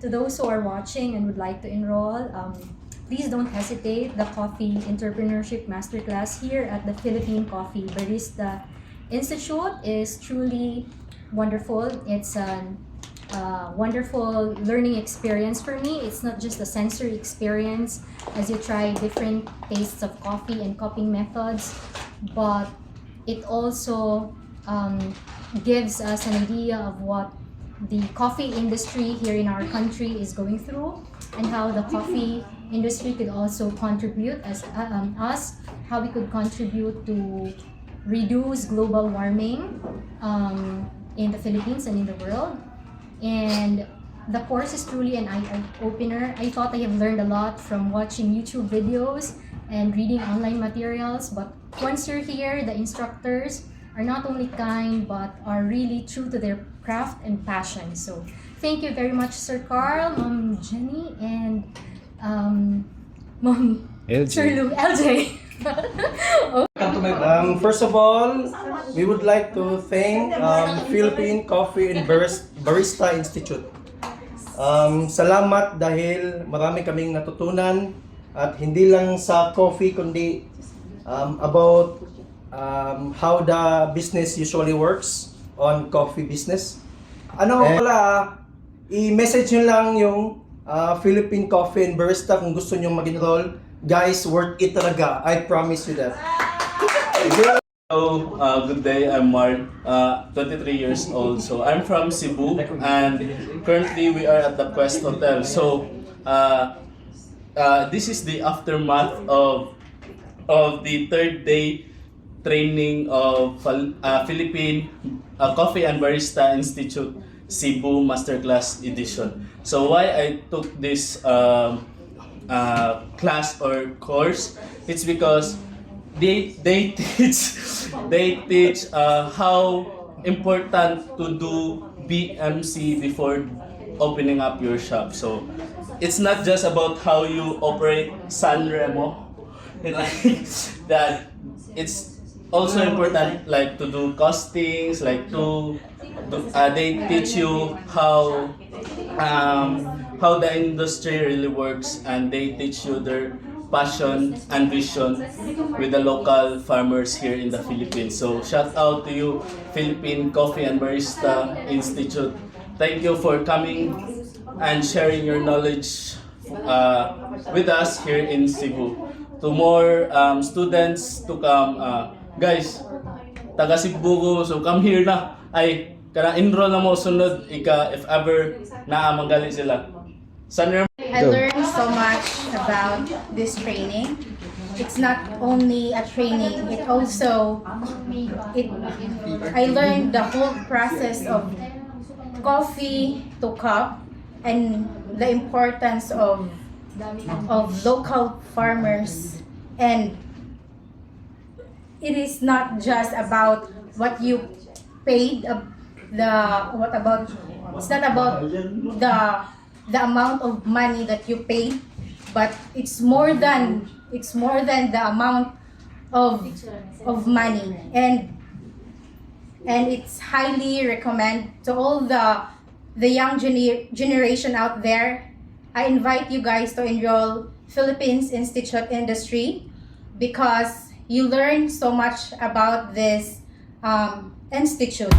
to those who are watching and would like to enroll, please don't hesitate. The Coffee Entrepreneurship Masterclass here at the Philippine Coffee Barista Institute is truly wonderful. It's a wonderful learning experience for me. It's not just a sensory experience as you try different tastes of coffee and cupping methods, but it also gives us an idea of what the coffee industry here in our country is going through, and how the coffee industry could also contribute as how we could contribute to reduce global warming in the Philippines and in the world. And the course is truly an eye-opener. I thought I have learned a lot from watching YouTube videos and reading online materials, but once you're here, the instructors are not only kind but are really true to their craft and passion. So thank you very much, Sir Carl, Mom Jenny, and Mom Sir Lou, LJ. First of all, we would like to thank Philippine Coffee and Barista Institute. Salamat dahil marami kaming natutunan, at hindi lang sa coffee kundi about how the business usually works on coffee business. Wala, i-message nyo lang yung Philippine Coffee and Barista kung gusto nyo mag-enroll. Guys, worth it talaga. I promise you that. Hello, good day. I'm Mark, 23 years old. So I'm from Cebu, and currently we are at the Quest Hotel. So this is the aftermath of the third day training of Philippine Coffee and Barista Institute Cebu Masterclass Edition. So why I took this class or course, it's because they teach how important to do BMC before opening up your shop. So it's not just about how you operate San Remo, that it's also important like to do costings, like they teach you how the industry really works, and they teach you their passion and vision with the local farmers here in the Philippines. So shout out to you, Philippine Coffee and Barista Institute. Thank you for coming and sharing your knowledge with us here in Cebu. To more students to come, guys, taga Cebu ko, so come here na. Ay, kana enroll na mo sunod ika if ever manggali sila. I learned so much about this training. It's not only a training, I learned the whole process of coffee to cup, and the importance of local farmers. And it is not just about what you paid, it's not about the amount of money that you paid, but it's more than the amount of money. And it's highly recommend to all the young generation out there. I invite you guys to enroll Philippines Institute Industry, because you learn so much about this institute.